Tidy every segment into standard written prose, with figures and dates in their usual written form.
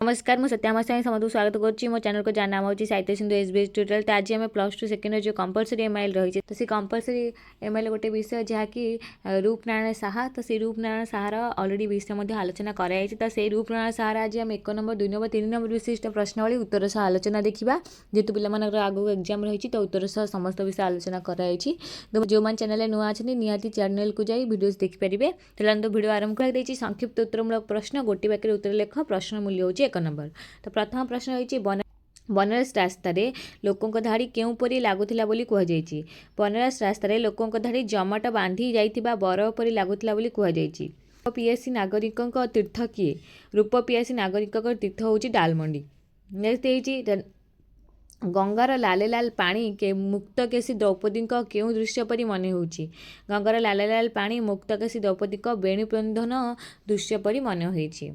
नमस्कार मुझे सत्यामा साई समस्त स्वागत करुच्ची मो चैनल को जाना नाम होची साहित्य सिंधु एसबीएस ट्यूटोरियल। तो आज आम +2 सेकेंड जो कंपलसरी एमआईएल रही तो सी कंपलसरी एमआईएल गोटे विषय जहाँकि रूपनारायण साहा। तो से रूपनारायण साहार अलरेडी विषय आलोचना कराई। तो से रूपनारायण साहार आज आम 1 नंबर 2 नंबर 3 नंबर विशिष्ट प्रश्नावली उत्तर सह आलोचना देखा। जेहेतु पिलाମାନଙ୍କର आगू एग्जाम रही तो उत्तर सह समस्त विषय आलोचना कराई। तो जो मैंने चैनल नुआ अच्छे निहाती चैनल को जाई वीडियोस देखिपारे। तो वीडियो आरंभ कर संक्षिप्त उत्तरमूलक प्रश्न गोटे वाक्य उत्तर लेख प्रश्न मूल्य होची 1 नंबर। तो प्रथम प्रश्न रही बनारस रास्तार लोकों धाड़ी केउपरी लगुला कहुई। बनारस रास्तार लोकों धाड़ी जमाट बांधी जाइथिबा बरफ परी लगुला कहुई। रूपपियासी नागरिक तीर्थ किए? रूपपियासी नागरिक तीर्थ होची डालमंडी। नेक्स्ट गंगार लाल लाल पानी के मुक्तकेशी द्रौपदी केउं दृश्य परी मन होउची? गंगार लाल लाल पानी मुक्तकेशी द्रौपदी वेणुबंधन दृश्य परी मन होइची।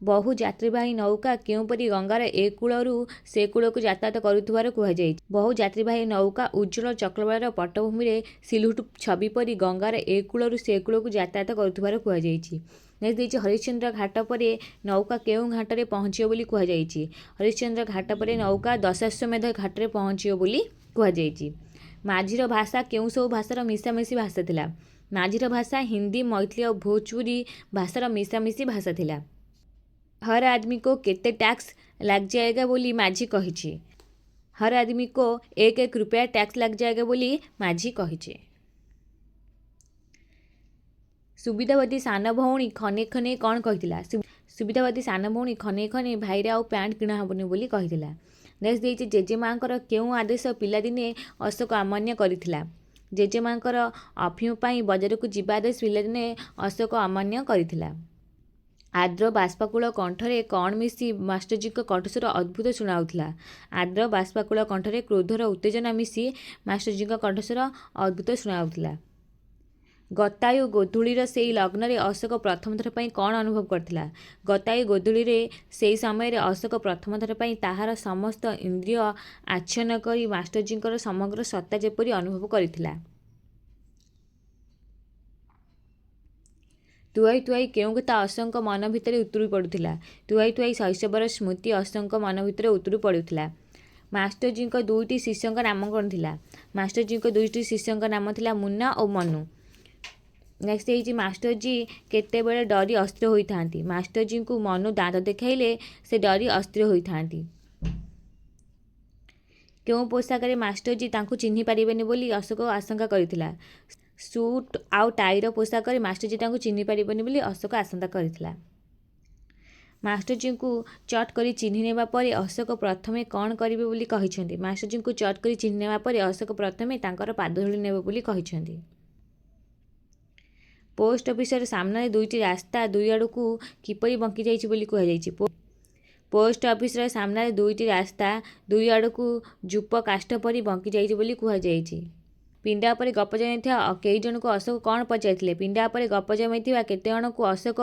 बहु यात्रीवाही नौका केउपरी गंगार ए कूलू से कूल को यातायात करुथिबार कुहाଯାଇଛି। बहु यात्रीवाही नौका उज्ज्वल चक्रवार पट्टभूमि सिलहुट छवि परी गंगार ए कूलू से कूल को यातायात करुथिबार कुहाଯାଇଛି। नेक्स्ट हरिश्चंद्र घाट पर नौका केउं घाटे पहुँचियो बोली कुहाଯାଇଛି? हरिश्चंद्र घाट पर नौका दशाश्वमेध घाटे पहुँचियो बोली कुहाଯାଇଛି। माझीर भाषा केउं सब भाषार मिशामिशी भाषा थिला? माझीर भाषा हिंदी मैथिली और भोजपुरी भाषार मिशामिशी भाषा थिला। हर आदमी को केते टैक्स लग जाएगा बोली माझी कही? हर आदमी को 1-1 रुपया टैक्स लग जाएगा बोली माझी कही। सुविधावादी सान भौणी खने खने कौन कही? सुविधावादी सान भौणी खने खने भाईरे आउ पैंट किणा हेबनी बोली कही। नेक्स्ट देइछि जेजेमांकर केउं आदेश पिलादिने अशोक अमान्य करिथिला? जेजेमांकर अफिम पाई बजार को जिबा आदेश पिलादिने अशोक अमान्य करिथिला। आद्र बाष्पाकुल कंठरे कौन मिसी मास्टरजी कंठस्वर अद्भुत शुणाउथिला? आद्र बाष्पाकुल कंठरे क्रोधर उत्तेजना मिसी मास्टरजी कंठस्वर अद्भुत शुणाउथिला। गतायु गोधूलीर सेई लग्न अशोक प्रथम थर पई कौन अनुभव करथिला? गतायु गोधूलीर सेई समय अशोक प्रथम थर पई ताहार समस्त इंद्रिय आच्छन्न करी मास्टरजी समग्र सत्ता जेपरी अनुभव करिथिला। तुआई तुआई केउं कथा अशोक मन भितर उतुरी पड़ुथिला? तुआई तुआई शैशवर स्मृति अशोक मन भितर उतुरी पड़ुथिला। मास्टरजी 2टी शिष्यों नाम कौन थिला? मास्टरजी 2टी शिष्यों नाम थिला मुन्ना और मनु। नेक्स्ट है मास्टरजी केतेबेले डरी अस्थिर होइथांती? मास्टरजी को मनु दांत देखाइले से डरी अस्थिर होइथांती। केउं पोशाक मास्टरजी तांकु चिन्हि पारिबेनि बोली अशोक आशंका करिथिला? सूट आउ टाईर पोशाक मास्टरजी तांकु चिन्हि पारिबेनि बोली अशोक आशंका करिथिला। मास्टरजी को चट करी चिन्हि नेबा परे अशोक प्रथमे कौन करिबे बोली कहिसेंती? मास्टरजी को चट करी चिन्हि नेबा परे अशोक प्रथमे तांकर पाद धूଳି नेबे बोली कहिसेंती। पोस्ट ऑफिस सामने 2टी रास्ता 2 आड़ को किपरि बंकी जाइछि बोली कहुई। पोस्ट ऑफिस सामने 2टी रास्ता 2 आड़ को जूप काष्ठ परी बंकी जाइछि बोली कहुई। पिंडा पर गप जमाई कई जन को अशोक कौन पचारिथिले? पिंडा पर गप जमाई केते जन को अशोक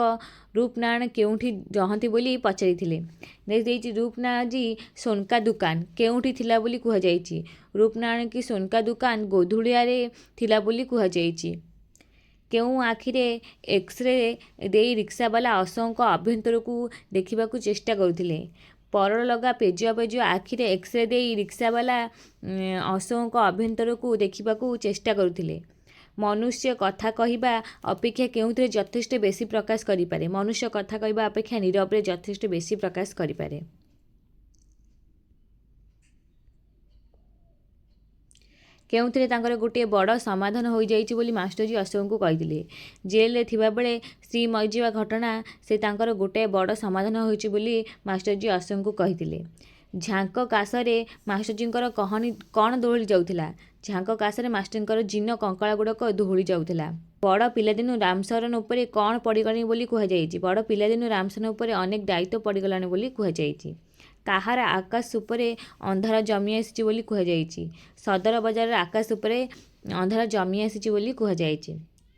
रूपनारायण केउठी रहंती बोली पचारिथिले। नेक्स्ट देइछि रूपनारायण जी सोनका दुकान केउठी थिला बोली कहुई? रूपनारायण की सोनका दुकान गोधुलियारे थिला बोली कहुई। केउं आखिरे एक्सरे देई रिक्सावाला अशोक अभ्यंतर को देखा चेष्टा करुथिले? पर लगा पेजुआ पेजुआ आखिरे एक्सरे देई रिक्सावाला अशोक अभ्यंतर को देखा चेष्टा करुथिले। मनुष्य कथा कहिबा अपेक्षा केउंथरे यथेष्ट बेसी प्रकाश करिपारे? मनुष्य कथा कहिबा अपेक्षा नीरव यथेष्ट बेसी प्रकाश करिपारे। केउंथरे तांकर गोटे बड़ समाधान हो जाइछि बोली मास्टरजी अशोक को कहिथिले? जेल रे थिबा बेले श्री मरिजिबा घटना से तांकर गोटे बड़ समाधान होइछि बोली मास्टरजी अशोक को कहिथिले। झांक कासरे मास्टरजी कहनी कौन दोहली जाउथिला? झांक कासरे मास्टरजी जीर्ण कंकाळ गुड़क दोहली जाउथिला। बड़ पिलादिनु रामशरण उपरे कौन पड़गलानी बोली कहुई? बड़ पिलादिनु रामशरण उपरे अनेक दायित्व पड़गलानी बोली कहुई। काहार आकाश उपरे अंधार जमी आसी बोली कहुई? सदर बजार आकाश उपरे अंधार जमी आसी बोली कहुई।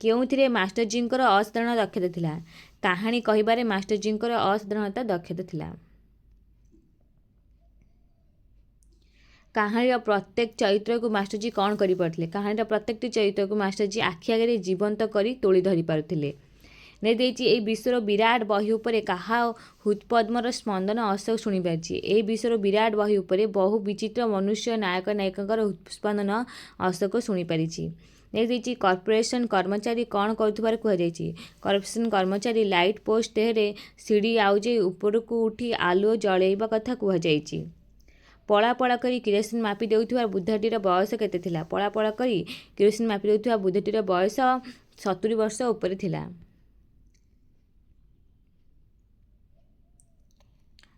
केउंथिरे मास्टरजी असाधारण दक्षता थिला? कहानी कहिबारे मास्टरजी असाधारणता दक्षता थिला। कहानी प्रत्येक चरित्र को मास्टरजी कौन करि पारथिले? कहानी प्रत्येक चरित्र को मास्टरजी आखि आगे जीवंत करी तोली धरी पारुथिले। नहीं विश्वर विराट बही उपरे कहा हृत्पद्मर स्पंदन अशोक शुणी पारिछि। ए विश्वर विराट बही उपरे बहु विचित्र मनुष्य नायक नायिकांकर हृत्स्पंदन अशोक शुणी पारिछि। नहीं कॉर्पोरेशन कर्मचारी कौन करुथिबार कुहाଯାଇଛି। कॉर्पोरेशन कर्मचारी लाइट पोस्ट देहरे सीढ़ी आउजे उपरकू उठी आलुओ जळेइबा कथा कुहाଯାଇଛି। पड़ा पड़ा करी किरोसिन मापी देउथिबार बुद्धाटीर बयस केते थिला। पड़ा पड़ा करी किरोसिन मापी देउथिबार बुद्धाटीर बयस 70 वर्ष उपरे थिला।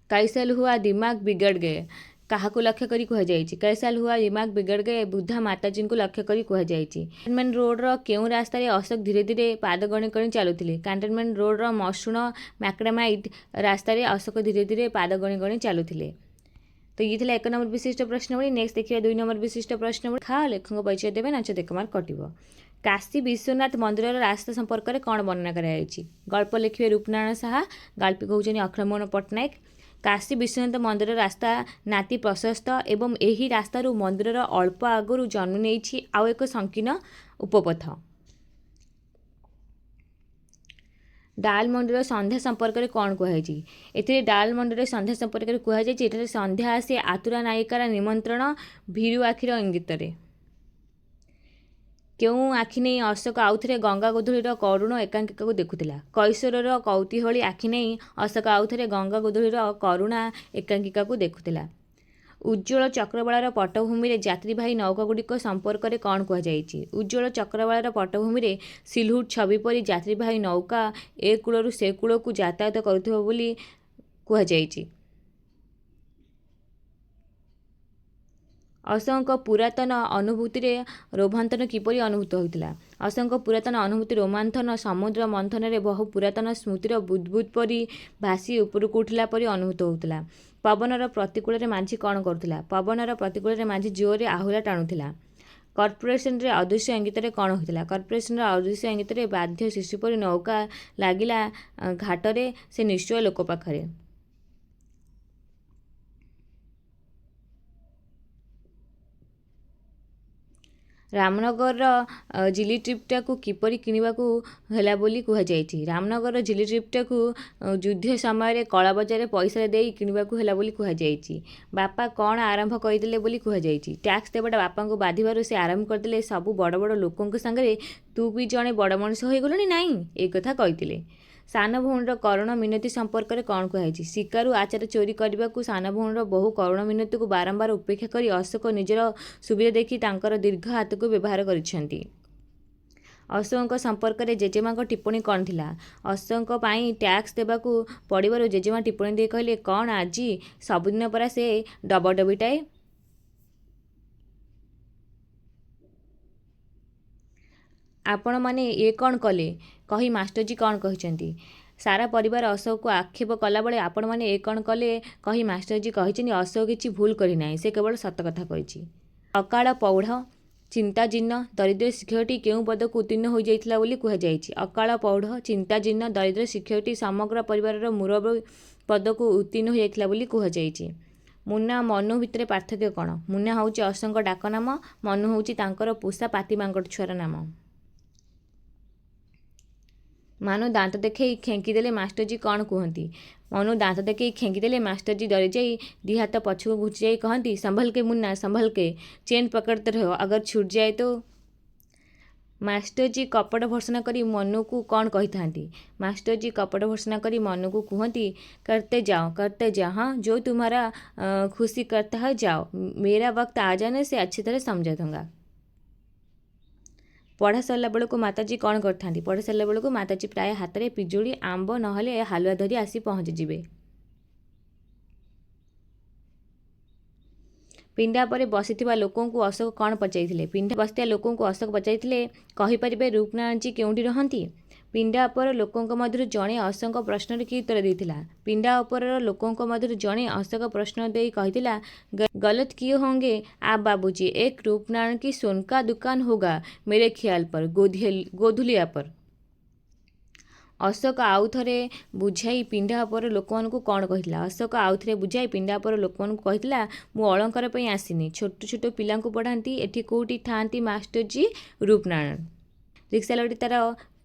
कैसल हुआ दिमाग बिगड़ गए काहाकू लक्ष्य करी कुहाଯାଇଛି। कैसल हुआ दिमाग बिगड़ गए बुद्धा माताजी को लक्ष्य करी कुहाଯାଇଛି। कैंटनमेंट रोड्र केउं रास्तार अशोक धीरे धीरे पाद गणी गणी चलुथिले। कैंटनमेंट रोड्र मसुण मैक्डामाइट रास्तार अशोक धीरे धीरे पाद गणी गणी चलुथिले। तो ये था 1 नंबर विशिष्ट प्रश्नवली। नेक्स्ट देखिए 2 नंबर विशिष्ट प्रश्नवली। खा लेखक परिचय देवे नाच देख मार्क कटिब। काशी विश्वनाथ मंदिर रास्ता संपर्क में कौन वर्णना कराଯାଇଛି। गल्प लिखिए रूपनारायण साहा। गाल्पिक होउछनि अखिलमोहन पट्टनायक। काशी विश्वनाथ मंदिर रास्ता नाती प्रशस्त एवं यही रास्तारू मंदिर अल्प आगुरी जन्म नहीं आउ एक संकीर्ण उपपथ। डाल मंदिर संध्या संपर्क में कौन कहुई। ए डाल मंदिर संध्या संपर्क में कहुई संध्या आसे आतुरा नायिकार निमंत्रण भीरु आखिर इंगित। क्यों आखि नहीं अशोक आउ थे गंगा गोधूलीर करुण एकांकिका को देखुला। कैशोरर कौतूहली आखि नहीं अशोक आउ थे गंगा गोधूलीर करुणा एकांकिका को देखुला। उज्ज्वल चक्रवाळार पटभूमि में यात्रीवाही नौकागुड़िक संपर्क में कौन कहुई। उज्ज्वल चक्रवाळार पटभूमि में सिलहुट छवि परी यात्रीवाही नौका ए कूलू से कूल को यातायात करुथिबा बोली कहुई। अशोक पुरातन अनुभूति रोमांथन किपरि अनुभूत होता। अशोक पुरातन अनुभूति रोमांथन समुद्र मंथन में बहु पुरातन स्मृतिर बुदबुद परी भासी उपरक उठिला परी अनुभूत होता। पवनर प्रतिकूल माझी कौन करुला। पवनर प्रतिकूल माझी जोरे आहुला टाणुला। कॉर्पोरेशन रे अदृश्य इंगित कौन होता। कॉर्पोरेशन अदृश्य इंगित बाध्य शिशु परी नौका लगिला घाटरे से निश्चय लोक पाखरे। रामनगर जिली ट्रिप्टा को किपरि किनिबाकू हैला बोली कुहाଯାଇଛି। रामनगर जिली ट्रिप्टा को युद्ध समय कला बजार पैसा दे किनिबाकू हैला बोली कुहाଯାଇଛି। बापा कौन आरंभ करदेले बोली कुहाଯାଇଛି। टैक्स देवाटा बापा को बाधिबारु से आरंभ करदेले सबु बड़ बड़ लोकों संगे तू भी जड़े बड़ मनीष हो गलुनी नाई ए कथा कहिथिले। सान भौणीर करुण मिनती संपर्क में कौन कहुई। शिकारु आचार चोरी करने को सान भौणीर बहु करुण मिनती को बारंबार उपेक्षा कर अशोक निजर सुविधा देखी तांकर दीर्घ हाथ को व्यवहार करिसेंती। अशोक संपर्क में जेजेमा टिप्पणी कौन थिला। अशोक पाई टैक्स देवाकू पड़िबारु जेजेमा टिप्पणी दे कहले कौन आज सबुदिन परा से डबडबिटाए। आपण माने ये कौन कले कही मास्टरजी कौन कहते। सारा परिवार अशोक को आक्षेप कला बेले आपण माने ये कौन कले कही मास्टरजी कहते अशोक किसी भूल करना से केवल सत कथा कही। अकाल पौढ़ चिंताजीर्ण दरिद्र शिक्षकटी केउं पद को उत्तीर्ण हो जाइथिला बोली कुहाଯାଇଛି। अकाल पौढ़ चिंताजीर्ण दरिद्र शिक्षकटी समग्र परिवार मुरब्बी पद को उत्तीर्ण हो जाइथिला बोली कुहाଯାଇଛି। मुन्ना मनु भितर पार्थक्य कौन। मुन्ना होउची अशोक डाक नाम। मनु होउची तांकर पोषा पाती मांगट छुआर नाम। मानु दांत देखई खेंकीदेले मास्टरजी कौन कहती। मनु दांत देखई खेंकीदेले मास्टरजी डरी जाई दी हाथ पछू घुंची जाई कहती संभल के मुन्ना संभल के चेन पकड़ते रहो अगर छूट जाए तो। मास्टरजी कपट भर्सना करी मनु को कौन कही था। मास्टरजी कपट भर्सना करी मनु को कहती करते जाओ हाँ जो तुम्हारा खुशी करता है जाओ मेरा वक्त आ जाने से अच्छी तरह समझा दूंगा। पढ़ा सरला बेलू माताजी कौन करथांती। पढ़ा सरला बेलू माताजी प्राय हाथ में पिजुड़ी आंब नहले हालुआ धरी आसी पहुँची जिवे। पिंडा पर बसिथिबा लोकों को अशोक कौन पचाइथिले। पिंडा बसिथिबा लोकों को अशोक पचाइथिले कहि परिबे रूपनारायण जी केउंठी रहंती। पिंडा पर लोकों मध्य जड़े अशोक प्रश्न की उत्तर देथिला। पिंडा पर लोकों मध्य जड़े अशोक प्रश्न दे कहिथिला गलत किए होंगे आप बाबूजी एक रूपनारायण की सोन का दुकान होगा मेरे ख्याल पर गोधुलिया पर। अशोक आउ थे बुझाई पिंडा पर लोक मानू कौन कहिला। अशोक आउ थे बुझाई पिंडा पर लोक मानू कहिला मु अलंकार पई आसीनी छोट छोट पिलांकु पढ़ांती एठी कोठी थांती मास्टरजी रूपनारायण। रिक्सालटी तार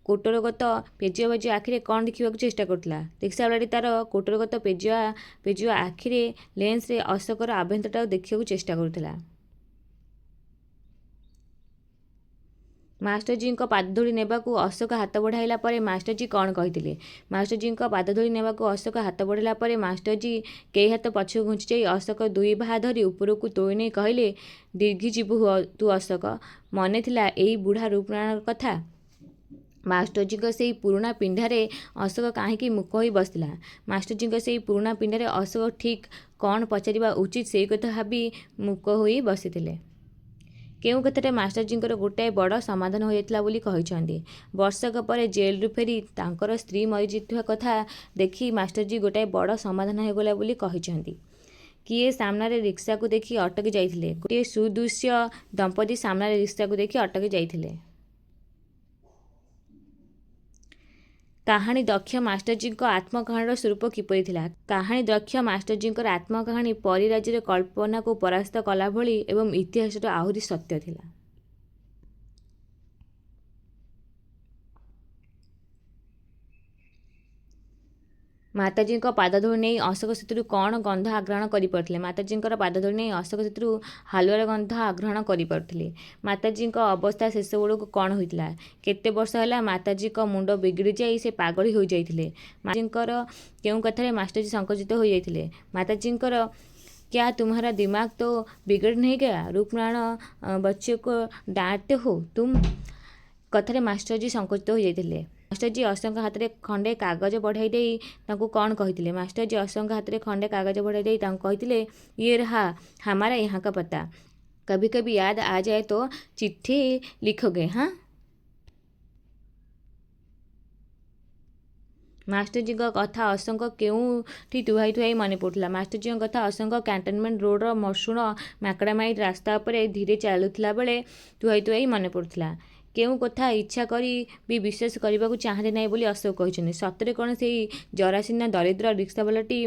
କୋଟରଗତ ପେଜୁଆ ପେଜୁଆ ଆଖିରେ କ'ଣ ଦେଖିବାକୁ ଚେଷ୍ଟା କରୁଥିଲା। ରିକ୍ସାବାଲାଟି ତା'ର କୋଟରଗତ ପେଜୁଆ ପେଜୁଆ ଆଖିରେ ଲେନ୍ସରେ ଅଶୋକର ଆଭ୍ୟନ୍ତରଟାକୁ ଦେଖିବାକୁ ଚେଷ୍ଟା କରୁଥିଲା। ମାଷ୍ଟରଜୀଙ୍କ ପାଦଧୂଳି ନେବାକୁ ଅଶୋକ ହାତ ବଢ଼ାଇଲା ପରେ ମାଷ୍ଟରଜୀ କ'ଣ କହିଥିଲେ? ମାଷ୍ଟରଜୀଙ୍କ ପାଦଧୂଳି ନେବାକୁ ଅଶୋକ ହାତ ବଢ଼ାଇଲା ପରେ ମାଷ୍ଟରଜୀ କେଇ ହାତ ପଛକୁ ଘୁଞ୍ଚି ଯାଇ ଅଶୋକ ଦୁଇ ବାହା ଧରି ଉପରକୁ ତୋଳି ନେଇ କହିଲେ, ଦୀର୍ଘି ଯିବୁ ତୁ ଅଶୋକ। ମନେ ଥିଲା ଏଇ ବୁଢ଼ା ରୂପନାରାୟଣଙ୍କ କଥା? ମାଷ୍ଟରଜୀଙ୍କ ସେଇ ପୁରୁଣା ପିଣ୍ଡାରେ ଅଶୋକ କାହିଁକି ମୂକ ହୋଇ ବସିଥିଲା? ମାଷ୍ଟରଜୀଙ୍କ ସେଇ ପୁରୁଣା ପିଣ୍ଡାରେ ଅଶୋକ ଠିକ୍ କ'ଣ ପଚାରିବା ଉଚିତ ସେଇ କଥା ଭାବି ମୂକ ହୋଇ ବସିଥିଲେ। କେଉଁ କଥାରେ ମାଷ୍ଟରଜୀଙ୍କର ଗୋଟାଏ ବଡ଼ ସମାଧାନ ହୋଇଯାଇଥିଲା ବୋଲି କହିଛନ୍ତି। ବର୍ଷକ ପରେ ଜେଲରୁ ଫେରି ତାଙ୍କର ସ୍ତ୍ରୀ ମରିଯାଇଥିବା କଥା ଦେଖି ମାଷ୍ଟରଜୀ ଗୋଟାଏ ବଡ଼ ସମାଧାନ ହୋଇଗଲା ବୋଲି କହିଛନ୍ତି। କିଏ ସାମ୍ନାରେ ରିକ୍ସାକୁ ଦେଖି ଅଟକି ଯାଇଥିଲେ। ଗୋଟିଏ ସୁଦୃଶ୍ୟ ଦମ୍ପତି ସାମ୍ନାରେ ରିକ୍ସାକୁ ଦେଖି ଅଟକି ଯାଇଥିଲେ। କାହାଣୀ ଦକ୍ଷ ମାଷ୍ଟରଜୀଙ୍କ ଆତ୍ମକାହାଣୀର ସ୍ୱରୂପ କିପରି ଥିଲା? କାହାଣୀ ଦକ୍ଷ ମାଷ୍ଟରଜୀଙ୍କର ଆତ୍ମକାହାଣୀ ପରୀ ରାଜ୍ୟରେ କଳ୍ପନାକୁ ପରାସ୍ତ କଲା ଭଳି ଏବଂ ଇତିହାସର ଆହୁରି ସତ୍ୟ ଥିଲା। ମାତାଜୀଙ୍କ ପାଦଧୂଳି ନେଇ ଅଶୋକ ସେଥିରୁ କ'ଣ ଗନ୍ଧ ଆଗ୍ରହଣ କରିପାରୁଥିଲେ? ମାତାଜୀଙ୍କର ପାଦଧୂଳି ନେଇ ଅଶୋକ ସେଥିରୁ ହାଲୁଆର ଗନ୍ଧ ଆଗ୍ରହଣ କରିପାରୁଥିଲେ। ମାତାଜୀଙ୍କ ଅବସ୍ଥା ଶେଷ ବେଳକୁ କ'ଣ ହୋଇଥିଲା? କେତେ ବର୍ଷ ହେଲା ମାତାଜୀଙ୍କ ମୁଣ୍ଡ ବିଗିଡ଼ି ଯାଇ ସେ ପାଗଳୀ ହୋଇଯାଇଥିଲେ। ମାତାଜୀଙ୍କର କେଉଁ କଥାରେ ମାଷ୍ଟରଜୀ ସଙ୍କୋଚିତ ହୋଇଯାଇଥିଲେ? ମାତାଜୀଙ୍କର क्या तुम्हारा दिमाग तो बिगड़ नहीं गया? रूपनारायण बच्चे को डांटते हो तुम? कथारे मास्टरजी संकुचित हो जाते। मास्टरजी अशोक हाथ में खंडे कागज बढ़ाई दे कौन कहते? मास्टरजी अशोक हाथ में खंडे कागज बढ़ाई दे कहते, ये रहा हमारा यहाँ का पता, कभी कभी याद आ जाए तो चिट्ठी लिखोगे? हाँ। मास्टरजी कथा अशोक केउठी तुहाई तुहाई मन पड़ुला। मास्टरजी कथा अशोक कैंटनमेंट रोडर मसुण माकड़ामाइट रास्ता पर धीरे चलुला बेले तुहाई तुहाई मन पड़ुला। केउं कथा इच्छा करी भी विश्वास करने को चाहते ना बोली अशोक कहते। सतरे कौन से जरासीना दरिद्र रिक्सावालाटी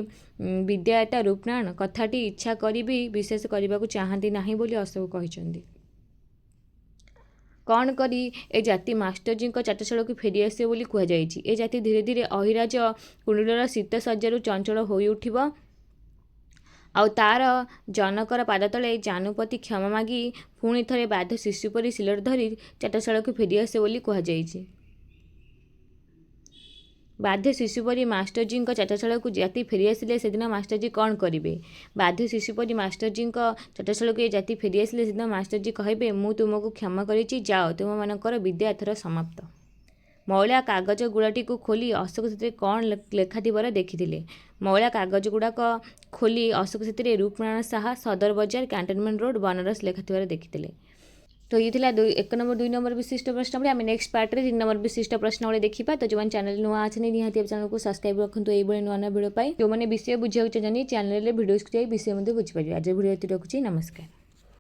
विद्यायता रूपनारायण कथाटी इच्छा करी भी विश्वास करने को चाहती ना बोली अशोक कहते। कौन करी ए जाति मास्टरजी चाटशाला को फेरी आसे बोली कहुଯାଇଛି। ए जाति धीरे धीरे अहिराज कुंडलर शीत सज्जार चंचल हो उठिब आउ तार जनकर पाद तले जानुपति क्षमा मागी पुणी थे बाध्य शिशु परी सिलर धरी चाटशाला को फेरी आसे बोली कहुଯାଇଛି। बाध्य शिशु परी मास्टरजी चाटशाला को जाति फेरी आसिले से दिन मास्टरजी कौन करेंगे? बाध्य शिशु परी मास्टरजी चाटशाला को जाति फेरी आसिले से दिन मास्टरजी कहे, मु तुमको क्षमा करी, जाओ तुम मानकर विद्या एथर समाप्त। मौला कागज गुड़ाटी को खोली अशोक से कौन लेखा थी देखी। मौला कागज गुड़ाक खोली अशोक से रूपनारायण साहा सदर बजार कैंटनमेंट रोड बनारस लेखा थी देखी। तो ये थिला 1 नंबर 2 नंबर विशिष्ट प्रश्नावली। आम नेक्स्ट पार्ट में 3 नंबर विशिष्ट प्रश्नावली देखा। तो जो चैनल नुआ अच्छे निहाती चैनल को सब्सक्राइब रखु ये नुआ नुआ भिडियो जो मैंने विषय बुझाऊँ चैनल में भिडियो विषय बुझीपारे। आज भिडियो रखुच्छी। नमस्कार।